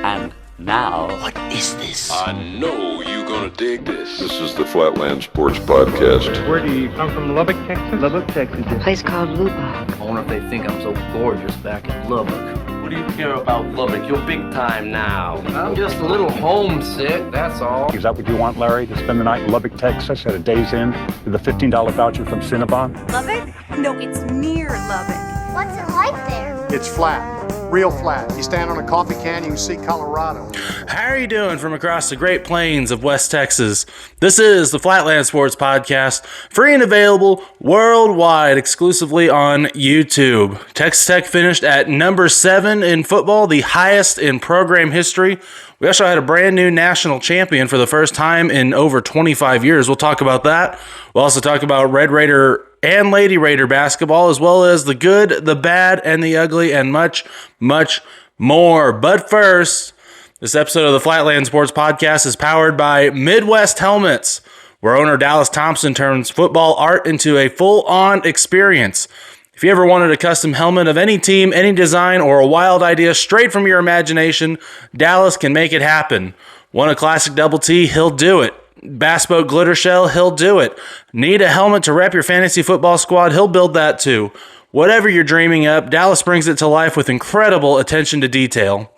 And now... What is this? I know you're gonna dig this. This is the Flatland Sports Podcast. Where do you come from? Lubbock, Texas? Lubbock, Texas. A place called Lubbock. I wonder if they think I'm so gorgeous back in Lubbock. What do you care about Lubbock? You're big time now. I'm just a little homesick, that's all. Is that what you want, Larry, to spend the night in Lubbock, Texas at a day's inn with a $15 voucher from Cinnabon? Lubbock? No, it's near Lubbock. What's it like there? It's flat. Real flat. You stand on a coffee can, you can see Colorado. How are you doing from across the Great Plains of West Texas? This is the Flatland Sports Podcast, free and available worldwide, exclusively on YouTube. Texas Tech finished at number 7 in football, the highest in program history. We also had a brand new national champion for the first time in over 25 years. We'll talk about that. We'll also talk about Red Raider and Lady Raider basketball, as well as the good, the bad, and the ugly, and much, much more. But first, this episode of the Flatland Sports Podcast is powered by Midwest Helmets, where owner Dallas Thompson turns football art into a full-on experience. If you ever wanted a custom helmet of any team, any design, or a wild idea straight from your imagination, Dallas can make it happen. Want a classic double T? He'll do it. Bass boat glitter shell? He'll do it. Need a helmet to rep your fantasy football squad? He'll build that too. Whatever you're dreaming up, Dallas brings it to life with incredible attention to detail.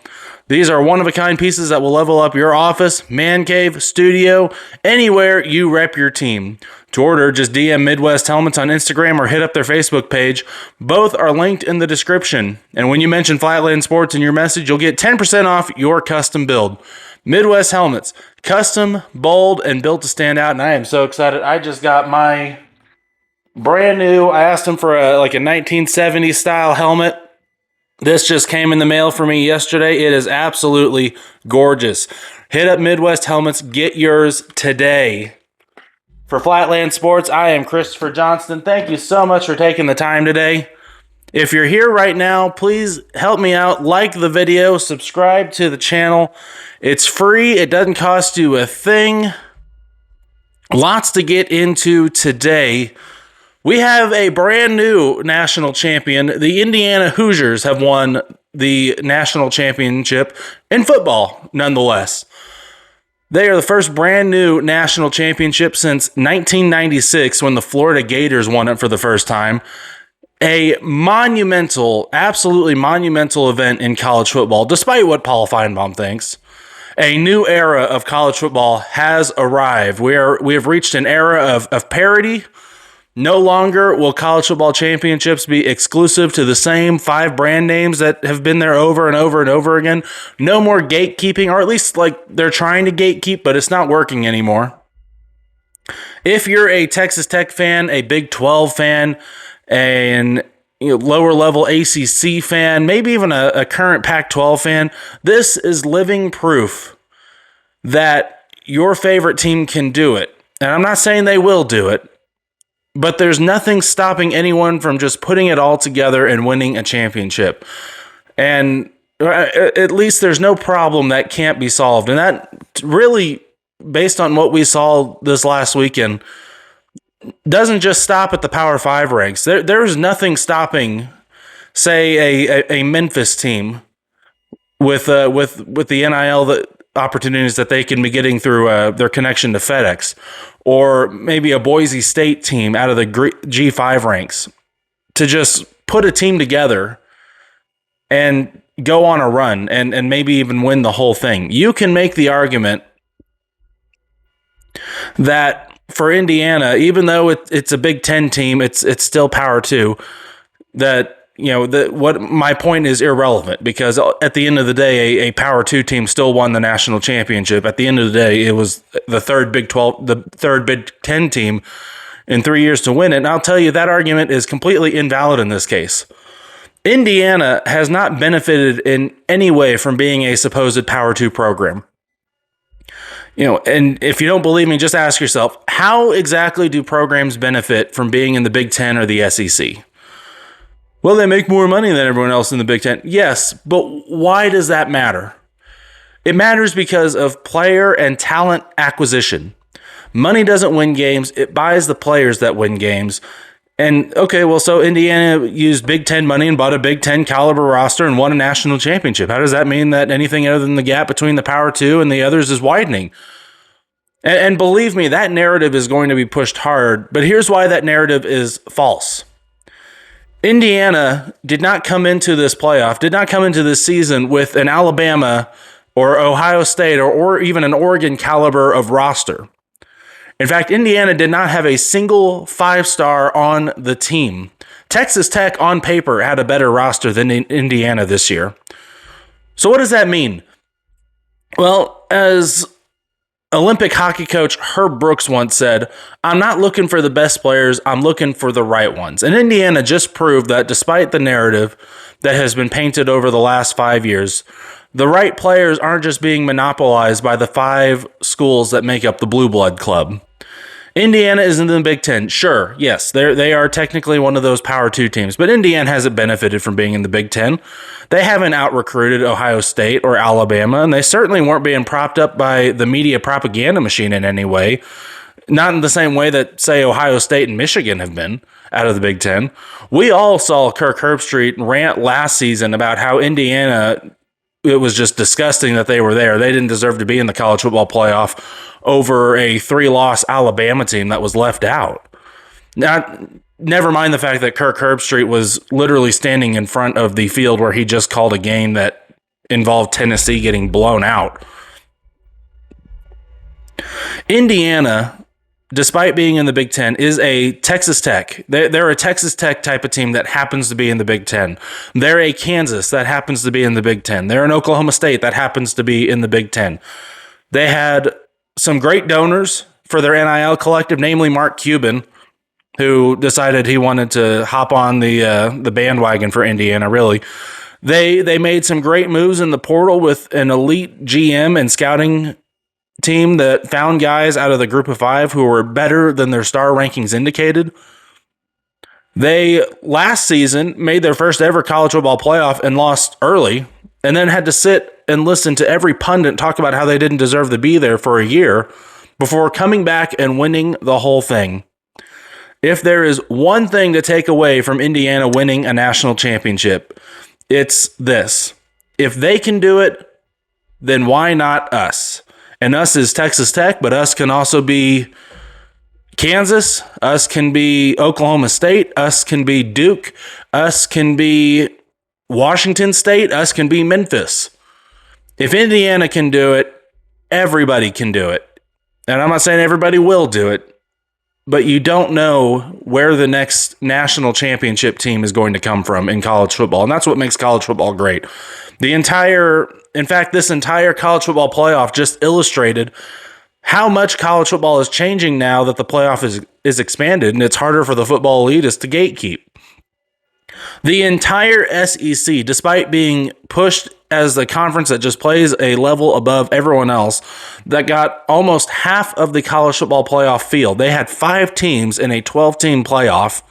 These are one-of-a-kind pieces that will level up your office, man cave, studio, anywhere you rep your team. To order, just DM Midwest Helmets on Instagram or hit up their Facebook page. Both are linked in the description. And when you mention Flatland Sports in your message, you'll get 10% off your custom build. Midwest Helmets, custom, bold, and built to stand out. And I am so excited. I just got my brand new, I asked them for a 1970s style helmet. This just came in the mail for me yesterday. It is absolutely gorgeous. Hit up Midwest Helmets. Get yours today. For Flatland Sports, I am Christopher Johnston. Thank you so much for taking the time today. If you're here right now, please help me out. Like the video. Subscribe to the channel. It's free. It doesn't cost you a thing. Lots to get into today. We have a brand new national champion. The Indiana Hoosiers have won the national championship in football, nonetheless. They are the first brand new national championship since 1996 when the Florida Gators won it for the first time. A monumental, absolutely monumental event in college football, despite what Paul Feinbaum thinks. A new era of college football has arrived. We have reached an era of parity. No longer will college football championships be exclusive to the same 5 brand names that have been there over and over and over again. No more gatekeeping, or at least they're trying to gatekeep, but it's not working anymore. If you're a Texas Tech fan, a Big 12 fan, and lower level ACC fan, maybe even a current Pac-12 fan, this is living proof that your favorite team can do it. And I'm not saying they will do it, but there's nothing stopping anyone from just putting it all together and winning a championship. And at least there's no problem that can't be solved. And that really, based on what we saw this last weekend, doesn't just stop at the Power 5 ranks. There's nothing stopping, say, a Memphis team with the NIL opportunities that they can be getting through their connection to FedEx, or maybe a Boise State team out of the G5 ranks, to just put a team together and go on a run and maybe even win the whole thing. You can make the argument that for Indiana, even though it's a Big Ten team, it's still Power 2. That what my point is irrelevant, because at the end of the day, a Power 2 team still won the national championship. At the end of the day, it was the third Big 10 team in 3 years to win it. And I'll tell you, that argument is completely invalid in this case. Indiana has not benefited in any way from being a supposed Power 2 program. And if you don't believe me, just ask yourself, how exactly do programs benefit from being in the Big Ten or the SEC? Well, they make more money than everyone else in the Big Ten. Yes, but why does that matter? It matters because of player and talent acquisition. Money doesn't win games. It buys the players that win games. And okay, well, so Indiana used Big Ten money and bought a Big Ten caliber roster and won a national championship. How does that mean that anything other than the gap between the Power Two and the others is widening? And believe me, that narrative is going to be pushed hard. But here's why that narrative is false. Indiana did not come into this playoff, did not come into this season with an Alabama or Ohio State or even an Oregon caliber of roster. In fact, Indiana did not have a single 5-star on the team. Texas Tech, on paper, had a better roster than Indiana this year. So what does that mean? Well, as Olympic hockey coach Herb Brooks once said, "I'm not looking for the best players, I'm looking for the right ones." And Indiana just proved that despite the narrative that has been painted over the last 5 years, the right players aren't just being monopolized by the 5 schools that make up the Blue Blood Club. Indiana is in the Big Ten. Sure, yes, they are technically one of those Power 2 teams, but Indiana hasn't benefited from being in the Big Ten. They haven't out-recruited Ohio State or Alabama, and they certainly weren't being propped up by the media propaganda machine in any way. Not in the same way that, say, Ohio State and Michigan have been out of the Big Ten. We all saw Kirk Herbstreit rant last season about how Indiana, it was just disgusting that they were there. They didn't deserve to be in the college football playoff over a 3-loss Alabama team that was left out. Now, never mind the fact that Kirk Herbstreit was literally standing in front of the field where he just called a game that involved Tennessee getting blown out. Indiana, despite being in the Big Ten, is a Texas Tech. They're a Texas Tech type of team that happens to be in the Big Ten. They're a Kansas that happens to be in the Big Ten. They're an Oklahoma State that happens to be in the Big Ten. They had some great donors for their NIL collective, namely Mark Cuban, who decided he wanted to hop on the bandwagon for Indiana, really. They made some great moves in the portal with an elite GM and scouting team that found guys out of the group of 5 who were better than their star rankings indicated. They, last season, made their first ever college football playoff and lost early, and then had to sit and listen to every pundit talk about how they didn't deserve to be there for a year before coming back and winning the whole thing. If there is one thing to take away from Indiana winning a national championship, it's this. If they can do it, then why not us? And us is Texas Tech, but us can also be Kansas. Us can be Oklahoma State. Us can be Duke. Us can be Washington State. Us can be Memphis. If Indiana can do it, everybody can do it. And I'm not saying everybody will do it, but you don't know where the next national championship team is going to come from in college football. And that's what makes college football great. This entire college football playoff just illustrated how much college football is changing now that the playoff is expanded and it's harder for the football elitists to gatekeep. The entire SEC, despite being pushed as the conference that just plays a level above everyone else, that got almost half of the college football playoff field, they had 5 teams in a 12-team playoff,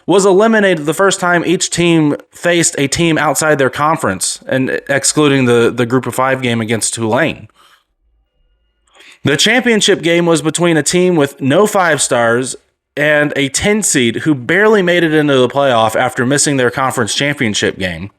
was eliminated the first time each team faced a team outside their conference, and excluding the group of 5 game against Tulane. The championship game was between a team with no 5 stars and a 10 seed who barely made it into the playoff after missing their conference championship game.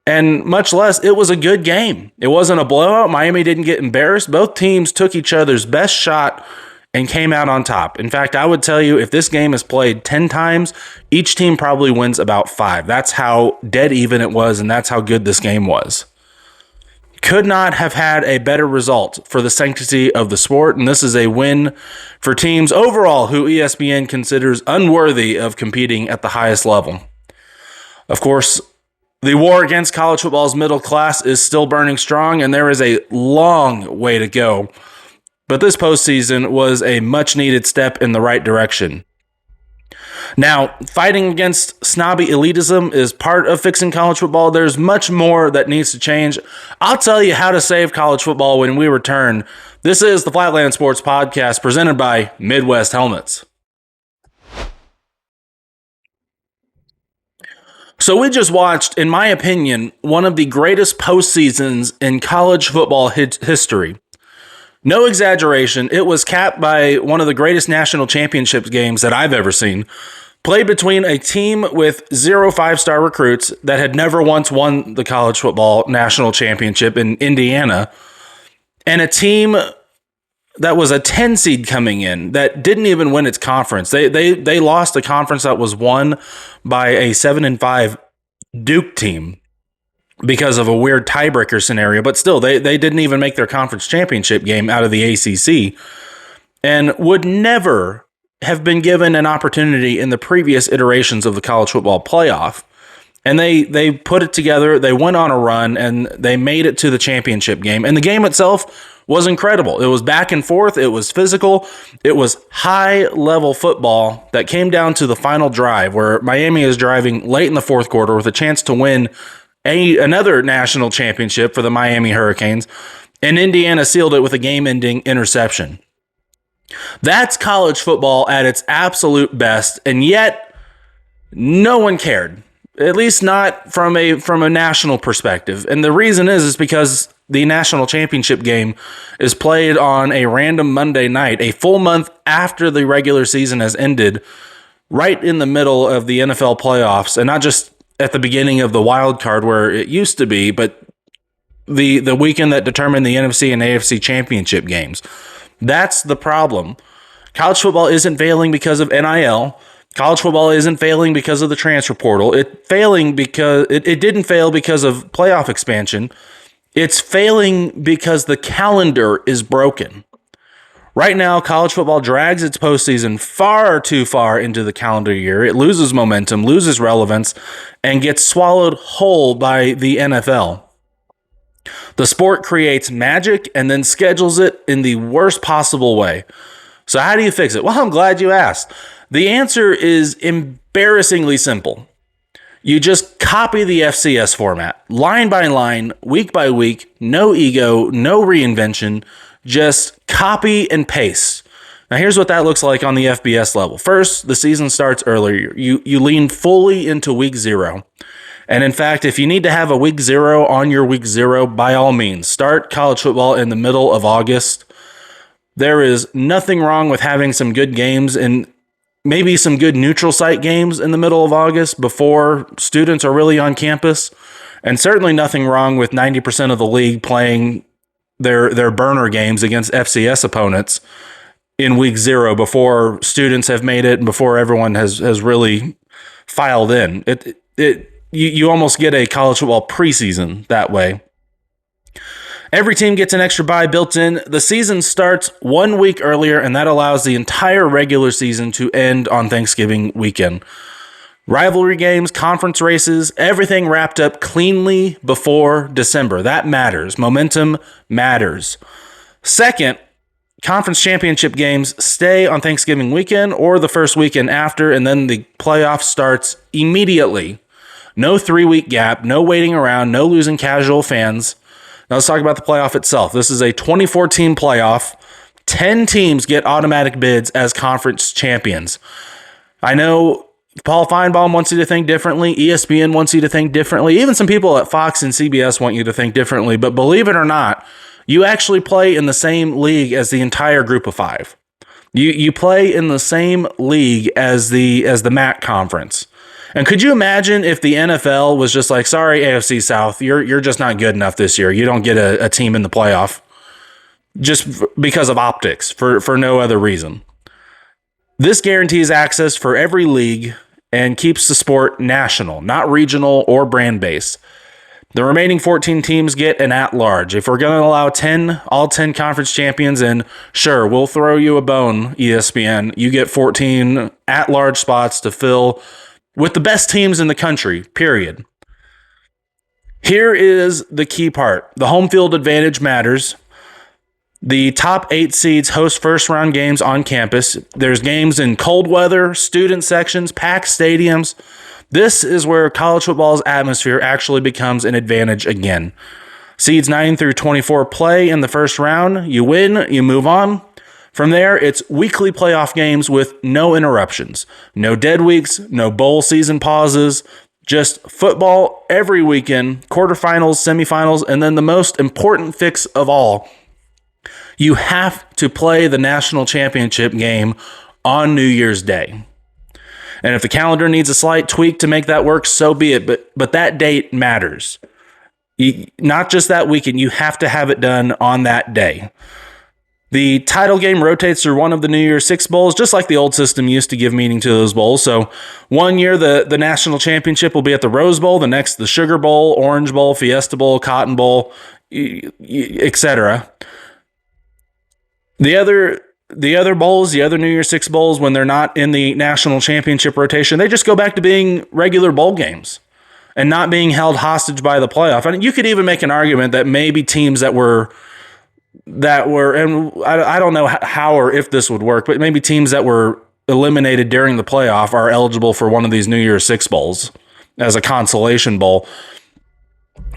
And much less, it was a good game. It wasn't a blowout. Miami didn't get embarrassed. Both teams took each other's best shot and came out on top. In fact, I would tell you, if this game is played 10 times, each team probably wins about 5. That's how dead even it was, and that's how good this game was. Could not have had a better result for the sanctity of the sport, and this is a win for teams overall who ESPN considers unworthy of competing at the highest level. Of course, the war against college football's middle class is still burning strong, and there is a long way to go. But this postseason was a much-needed step in the right direction. Now, fighting against snobby elitism is part of fixing college football. There's much more that needs to change. I'll tell you how to save college football when we return. This is the Flatland Sports Podcast presented by Midwest Helmets. So we just watched, in my opinion, one of the greatest postseasons in college football history. No exaggeration, it was capped by one of the greatest national championship games that I've ever seen. played between a team with 0 5-star recruits that had never once won the college football national championship in Indiana, and a team that was a 10 seed coming in that didn't even win its conference. They lost a conference that was won by a 7-5 Duke team because of a weird tiebreaker scenario, but still they didn't even make their conference championship game out of the ACC, and would never have been given an opportunity in the previous iterations of the college football playoff. And they put it together, they went on a run, and they made it to the championship game. And the game itself was incredible. It was back and forth, it was physical, it was high-level football that came down to the final drive where Miami is driving late in the fourth quarter with a chance to win another national championship for the Miami Hurricanes, and Indiana sealed it with a game-ending interception. That's college football at its absolute best, and yet no one cared. At least not from a national perspective. And the reason is because the national championship game is played on a random Monday night, a full month after the regular season has ended, right in the middle of the NFL playoffs, and not just at the beginning of the wild card where it used to be, but the weekend that determined the NFC and AFC championship games. That's the problem. College football isn't failing because of NIL. College football isn't failing because of the transfer portal. It didn't fail because of playoff expansion. It's failing because the calendar is broken. Right now, college football drags its postseason far too far into the calendar year. It loses momentum, loses relevance, and gets swallowed whole by the NFL. The sport creates magic and then schedules it in the worst possible way. So how do you fix it? Well, I'm glad you asked. The answer is embarrassingly simple. You just copy the FCS format, line by line, week by week, no ego, no reinvention, just copy and paste. Now here's what that looks like on the FBS level. First, the season starts earlier. You lean fully into week 0. And in fact, if you need to have a week 0 on your week 0, by all means, start college football in the middle of August. There is nothing wrong with having some good games and maybe some good neutral site games in the middle of August before students are really on campus. And certainly nothing wrong with 90% of the league playing their burner games against FCS opponents in week 0 before students have made it and before everyone has really filed in. You almost get a college football preseason that way. Every team gets an extra bye built in. The season starts 1 week earlier, and that allows the entire regular season to end on Thanksgiving weekend. Rivalry games, conference races, everything wrapped up cleanly before December. That matters. Momentum matters. Second, conference championship games stay on Thanksgiving weekend or the first weekend after, and then the playoff starts immediately. No 3-week gap, no waiting around, no losing casual fans. Now let's talk about the playoff itself. This is a 24-team playoff. 10 teams get automatic bids as conference champions. I know Paul Feinbaum wants you to think differently. ESPN wants you to think differently. Even some people at Fox and CBS want you to think differently. But believe it or not, you actually play in the same league as the entire group of 5. You play in the same league as the MAC conference. And could you imagine if the NFL was just like, sorry, AFC South, you're just not good enough this year. You don't get a team in the playoff just because of optics, for no other reason. This guarantees access for every league and keeps the sport national, not regional or brand-based. The remaining 14 teams get an at-large. If we're going to allow all 10 conference champions in, sure, we'll throw you a bone, ESPN. You get 14 at-large spots to fill with the best teams in the country, period. Here is the key part. The home field advantage matters. The top 8 seeds host first-round games on campus. There's games in cold weather, student sections, packed stadiums. This is where college football's atmosphere actually becomes an advantage again. Seeds 9 through 24 play in the first round. You win, you move on. From there, it's weekly playoff games with no interruptions, no dead weeks, no bowl season pauses, just football every weekend, quarterfinals, semifinals, and then the most important fix of all, you have to play the national championship game on New Year's Day. And if the calendar needs a slight tweak to make that work, so be it. But that date matters. Not just that weekend, you have to have it done on that day. The title game rotates through one of the New Year's Six bowls, just like the old system used to give meaning to those bowls. So one year, the national championship will be at the Rose Bowl, the next, the Sugar Bowl, Orange Bowl, Fiesta Bowl, Cotton Bowl, etc. The other bowls, the other New Year's Six bowls, when they're not in the national championship rotation, they just go back to being regular bowl games and not being held hostage by the playoff. And you could even make an argument that maybe teams that were, and I don't know how or if this would work, but maybe teams that were eliminated during the playoff are eligible for one of these New Year's Six bowls as a consolation bowl.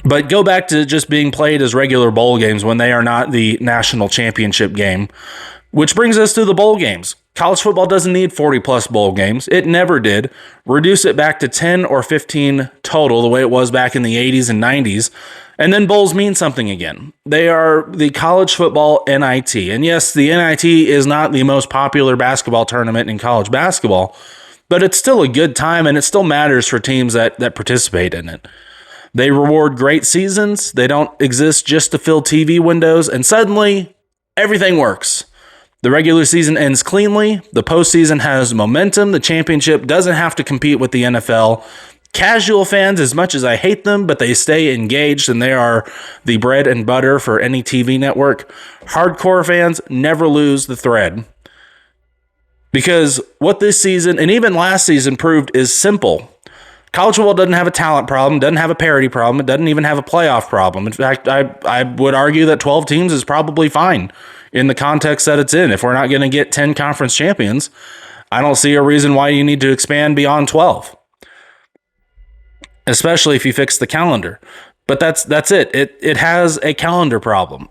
But go back to just being played as regular bowl games when they are not the national championship game, which brings us to the bowl games. College football doesn't need 40-plus bowl games. It never did. Reduce it back to 10 or 15 total, the way it was back in the 80s and 90s, and then bowls mean something again. They are the college football NIT. And yes, the NIT is not the most popular basketball tournament in college basketball, but it's still a good time, and it still matters for teams that participate in it. They reward great seasons. They don't exist just to fill TV windows, and suddenly everything works. The regular season ends cleanly. The postseason has momentum. The championship doesn't have to compete with the NFL. Casual fans, as much as I hate them, but they stay engaged, and they are the bread and butter for any TV network. Hardcore fans never lose the thread. Because what this season, and even last season, proved is simple. College football doesn't have a talent problem, doesn't have a parity problem, it doesn't even have a playoff problem. In fact, I would argue that 12 teams is probably fine in the context that it's in. If we're not going to get 10 conference champions, I don't see a reason why you need to expand beyond 12. Especially if you fix the calendar. But that's it. It has a calendar problem.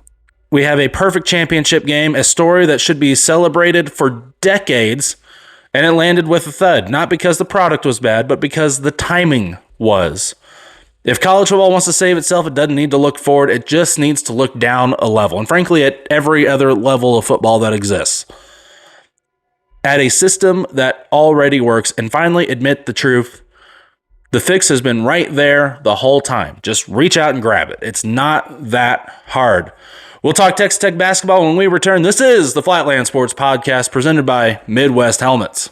We have a perfect championship game, a story that should be celebrated for decades, and it landed with a thud. Not because the product was bad, but because the timing was. If college football wants to save itself, it doesn't need to look forward. It just needs to look down a level. And frankly, at every other level of football that exists. At a system that already works. And finally, admit the truth. The fix has been right there the whole time. Just reach out and grab it. It's not that hard. We'll talk Texas Tech basketball when we return. This is the Flatland Sports Podcast presented by Midwest Helmets.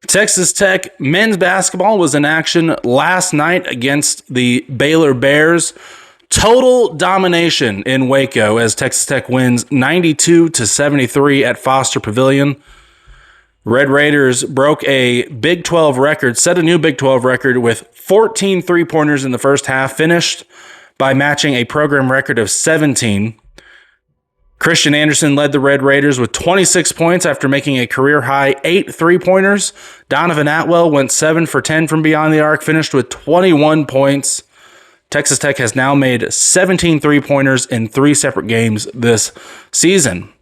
Texas Tech men's basketball was in action last night against the Baylor Bears. Total domination in Waco as Texas Tech wins 92-73 at Foster Pavilion. Red Raiders broke a Big 12 record, set a new Big 12 record with 14 three-pointers in the first half, finished by matching a program record of 17. Christian Anderson led the Red Raiders with 26 points after making a career-high 8 three-pointers. Donovan Atwell went 7 for 10 from beyond the arc, finished with 21 points. Texas Tech has now made 17 three-pointers in 3 separate games this season.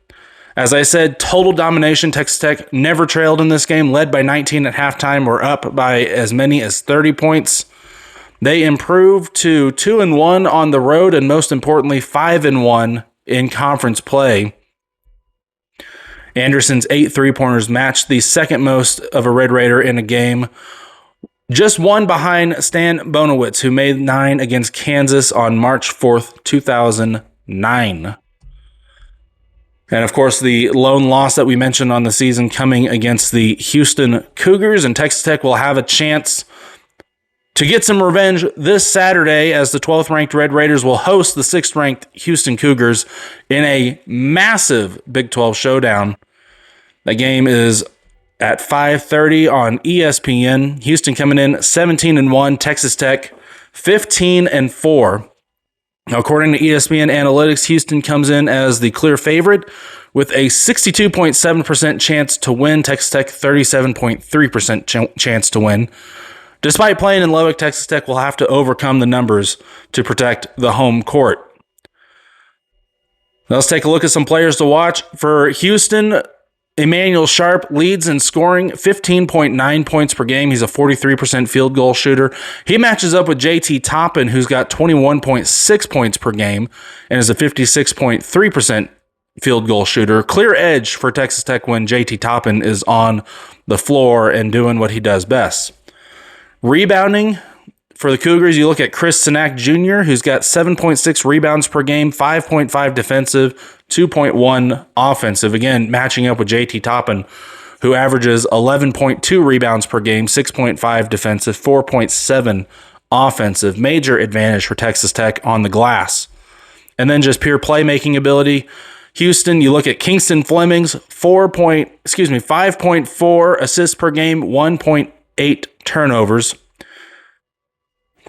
As I said, total domination. Texas Tech never trailed in this game, led by 19 at halftime, or up by as many as 30 points. They improved to 2-1 on the road, and most importantly, 5-1 in conference play. Anderson's 8 three-pointers matched the second most of a Red Raider in a game. Just one behind Stan Bonowitz, who made 9 against Kansas on March 4th, 2009. And of course, the lone loss that we mentioned on the season coming against the Houston Cougars, and Texas Tech will have a chance to get some revenge this Saturday as the 12th ranked Red Raiders will host the 6th ranked Houston Cougars in a massive Big 12 showdown. The game is at 5:30 on ESPN. Houston coming in 17-1, Texas Tech 15-4. Now, according to ESPN Analytics, Houston comes in as the clear favorite with a 62.7% chance to win. Texas Tech 37.3% chance to win. Despite playing in Lubbock, Texas Tech will have to overcome the numbers to protect the home court. Now let's take a look at some players to watch. For Houston, Emmanuel Sharp leads in scoring, 15.9 points per game. He's a 43% field goal shooter. He matches up with JT Toppin, who's got 21.6 points per game and is a 56.3% field goal shooter. Clear edge for Texas Tech when JT Toppin is on the floor and doing what he does best. Rebounding for the Cougars, you look at Chris Sinak Jr., who's got 7.6 rebounds per game, 5.5 defensive, 2.1 offensive. Again, matching up with JT Toppin, who averages 11.2 rebounds per game, 6.5 defensive, 4.7 offensive. Major advantage for Texas Tech on the glass. And then just pure playmaking ability. Houston, you look at Kingston Fleming's 5.4 assists per game, 1.8 turnovers.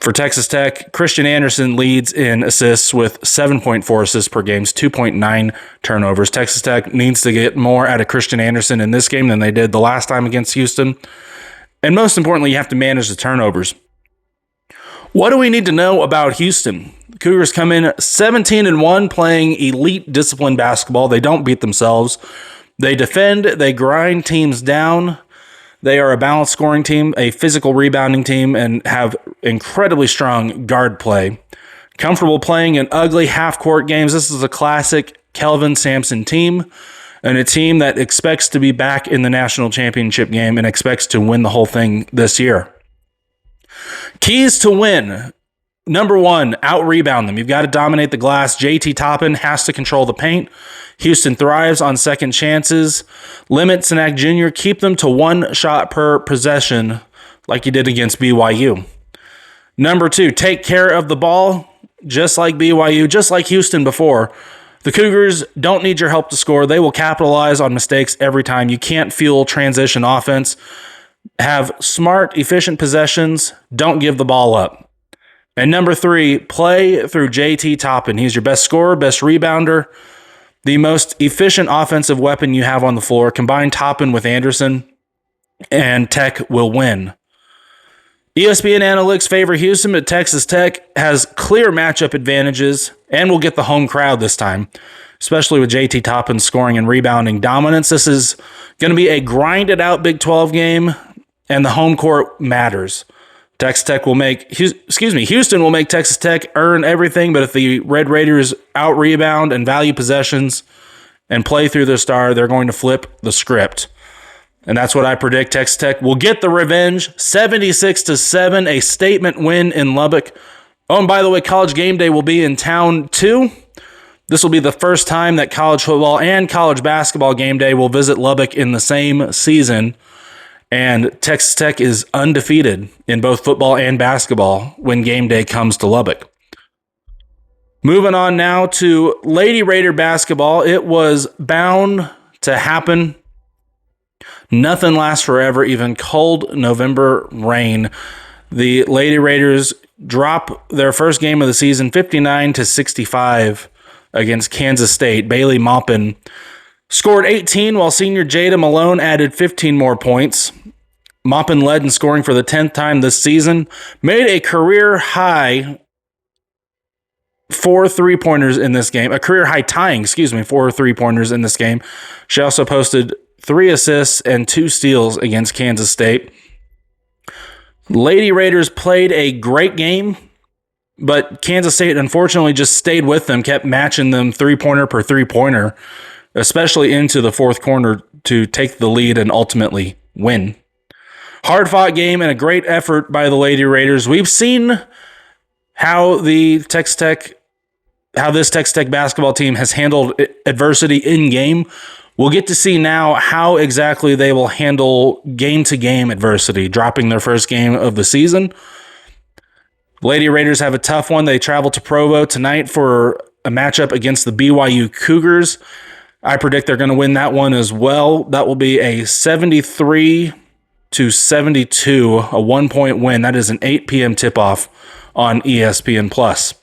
For Texas Tech, Christian Anderson leads in assists with 7.4 assists per game, 2.9 turnovers. Texas Tech needs to get more out of Christian Anderson in this game than they did the last time against Houston. And most importantly, you have to manage the turnovers. What do we need to know about Houston? The Cougars come in 17-1 playing elite discipline basketball. They don't beat themselves. They defend, they grind teams down. They are a balanced scoring team, a physical rebounding team, and have incredibly strong guard play. Comfortable playing in ugly half-court games. This is a classic Kelvin Sampson team, and a team that expects to be back in the national championship game and expects to win the whole thing this year. Keys to win. Number one, out-rebound them. You've got to dominate the glass. JT Toppin has to control the paint. Houston thrives on second chances. Limit Sinak Jr. Keep them to one shot per possession like you did against BYU. Number two, take care of the ball just like BYU, just like Houston before. The Cougars don't need your help to score. They will capitalize on mistakes every time. You can't fuel transition offense. Have smart, efficient possessions. Don't give the ball up. And number three, play through JT Toppin. He's your best scorer, best rebounder, the most efficient offensive weapon you have on the floor. Combine Toppin with Anderson, and Tech will win. ESPN analytics favor Houston, but Texas Tech has clear matchup advantages and will get the home crowd this time, especially with JT Toppin scoring and rebounding dominance. This is going to be a grinded-out Big 12 game, and the home court matters. Houston will make Texas Tech earn everything, but if the Red Raiders out-rebound and value possessions and play through their star, they're going to flip the script. And that's what I predict. Texas Tech will get the revenge, 76-7, a statement win in Lubbock. Oh, and by the way, College Game Day will be in town too. This will be the first time that college football and college basketball game day will visit Lubbock in the same season. And Texas Tech is undefeated in both football and basketball when game day comes to Lubbock. Moving on now to Lady Raider basketball. It was bound to happen. Nothing lasts forever, even cold November rain. The Lady Raiders drop their first game of the season 59-65 against Kansas State. Bailey Maupin scored 18, while senior Jada Malone added 15 more points. Maupin led in scoring for the 10th time this season. Made a career high 4 3-pointers in this game. A career high tying, 4 3-pointers in this game. She also posted 3 assists and 2 steals against Kansas State. Lady Raiders played a great game, but Kansas State unfortunately just stayed with them, kept matching them 3-pointer per 3-pointer, especially into the fourth quarter to take the lead and ultimately win. Hard-fought game and a great effort by the Lady Raiders. We've seen how this Texas Tech basketball team has handled adversity in-game. We'll get to see now how exactly they will handle game-to-game adversity, dropping their first game of the season. Lady Raiders have a tough one. They travel to Provo tonight for a matchup against the BYU Cougars. I predict they're going to win that one as well. That will be a 73-72, a 1-point win. That is an 8 p.m. tip-off on ESPN+.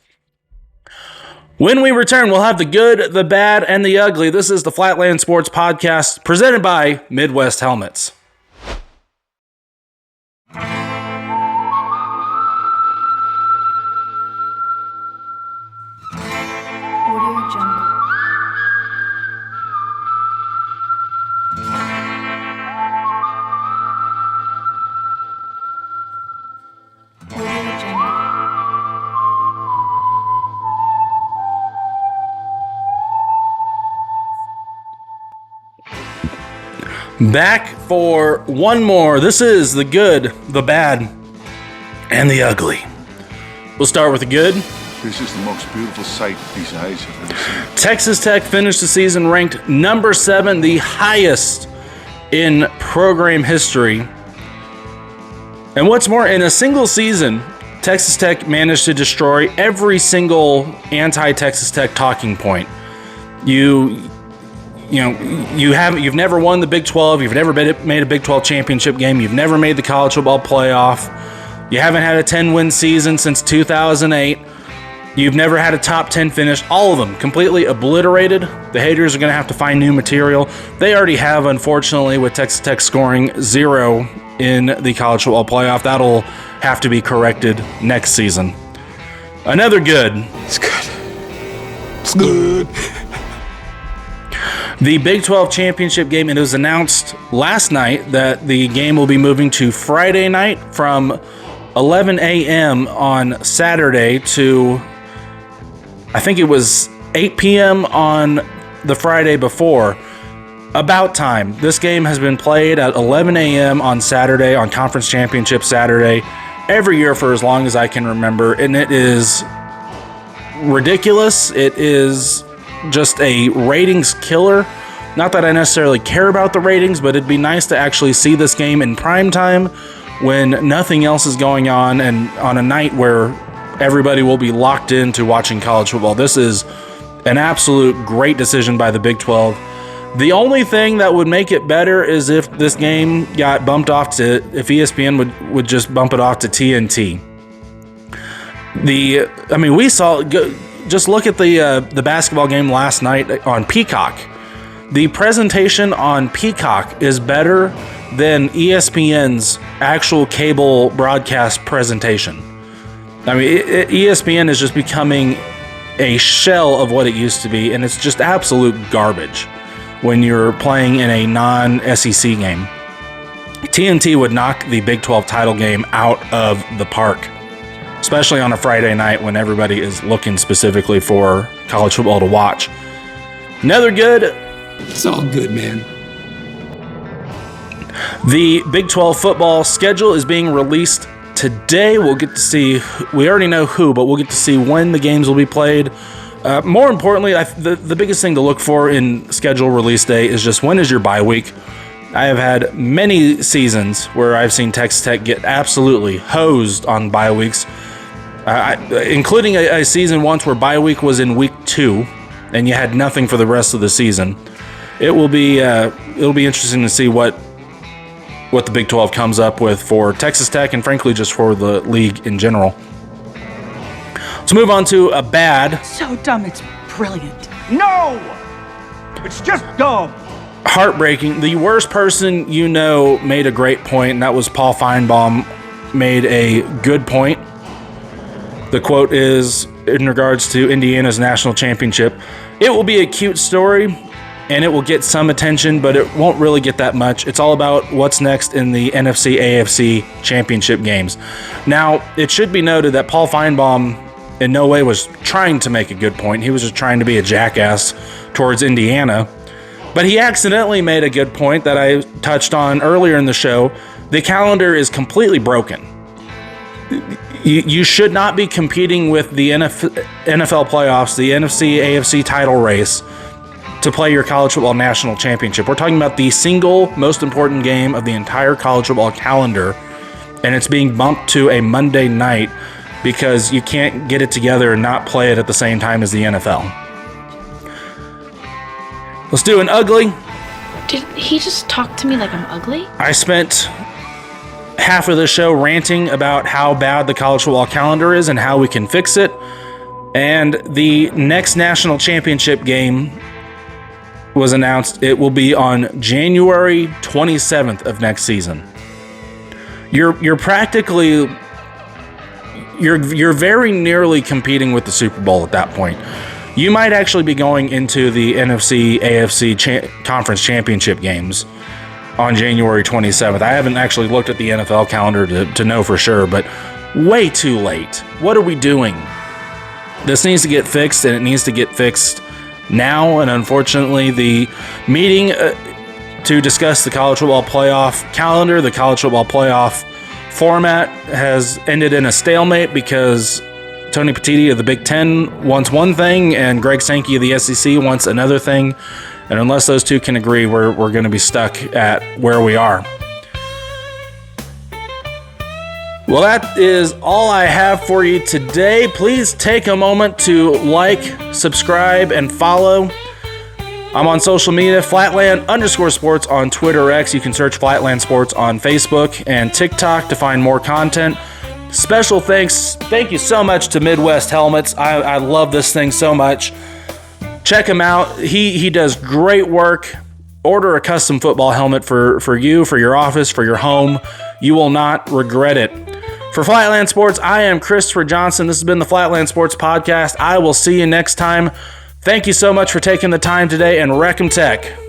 When we return, we'll have the good, the bad, and the ugly. This is the Flatland Sports Podcast, presented by Midwest Helmets. Audio Jungle. Audio Jungle. Back for one more. This is the good, the bad, and the ugly. We'll start with the good. This is the most beautiful sight these eyes have ever seen. Texas Tech finished the season ranked number 7, the highest in program history. And what's more, in a single season, Texas Tech managed to destroy every single anti-Texas Tech talking point. You've never won the Big 12. You've never made a Big 12 championship game. You've never made the college football playoff. You haven't had a 10-win season since 2008. You've never had a top 10 finish. All of them completely obliterated. The haters are going to have to find new material. They already have, unfortunately, with Texas Tech scoring 0 in the college football playoff. That'll have to be corrected next season. Another good. It's good. It's good. The Big 12 championship game, it was announced last night that the game will be moving to Friday night from 11 a.m. on Saturday to, I think it was 8 p.m. on the Friday before. About time. This game has been played at 11 a.m. on Saturday, on Conference Championship Saturday, every year for as long as I can remember, and it is ridiculous. It is just a ratings killer. Not that I necessarily care about the ratings, but it'd be nice to actually see this game in prime time when nothing else is going on and on a night where everybody will be locked into watching college football. This is an absolute great decision by the Big 12. The only thing that would make it better is if this game got bumped off to, if ESPN would just bump it off to TNT. We saw, just look at the basketball game last night on Peacock. The presentation on Peacock is better than ESPN's actual cable broadcast presentation. ESPN is just becoming a shell of what it used to be, and it's just absolute garbage when you're playing in a non-SEC game. TNT would knock the Big 12 title game out of the park, especially on a Friday night when everybody is looking specifically for college football to watch. Another good. It's all good, man. The Big 12 football schedule is being released today. We'll get to see, we already know who, but we'll get to see when the games will be played. More importantly, the biggest thing to look for in schedule release day is just when is your bye week. I have had many seasons where I've seen Texas Tech get absolutely hosed on bye weeks, including a season once where bye week was in week 2, and you had nothing for the rest of the season. It'll be interesting to see what the Big 12 comes up with for Texas Tech and frankly just for the league in general. Let's move on to a bad. So dumb, it's brilliant. No! It's just dumb. Heartbreaking. The worst person you know made a great point, and that was Paul Feinbaum made a good point. The quote is in regards to Indiana's national championship. It will be a cute story, and it will get some attention, but it won't really get that much. It's all about what's next in the NFC, AFC championship games. Now, it should be noted that Paul Feinbaum in no way was trying to make a good point. He was just trying to be a jackass towards Indiana. But he accidentally made a good point that I touched on earlier in the show. The calendar is completely broken. You should not be competing with the NFL playoffs, the NFC, AFC title race to play your college football national championship. We're talking about the single most important game of the entire college football calendar, and it's being bumped to a Monday night because you can't get it together and not play it at the same time as the NFL. Let's do an ugly. Did he just talk to me like I'm ugly? I spent half of the show ranting about how bad the college football calendar is and how we can fix it. And the next national championship game was announced. It will be on January 27th of next season. You're practically, you're very nearly competing with the Super Bowl at that point. You might actually be going into the NFC, AFC conference championship games on January 27th. I haven't actually looked at the NFL calendar to know for sure, but way too late. What are we doing? This needs to get fixed, and it needs to get fixed now. And unfortunately, the meeting, to discuss the college football playoff calendar. The college football playoff format has ended in a stalemate because Tony Petitti of the Big Ten wants one thing and Greg Sankey of the SEC wants another thing. And unless those two can agree, we're going to be stuck at where we are. Well, that is all I have for you today. Please take a moment to like, subscribe, and follow. I'm on social media, Flatland_sports on Twitter or X. You can search Flatland Sports on Facebook and TikTok to find more content. Special thank you so much to Midwest Helmets. I love this thing so much. Check him out. He does great work. Order a custom football helmet for you, for your office, for your home. You will not regret it. For Flatland Sports, I am Christopher Johnson. This has been the Flatland Sports Podcast. I will see you next time. Thank you so much for taking the time today, and Wreck 'em Tech.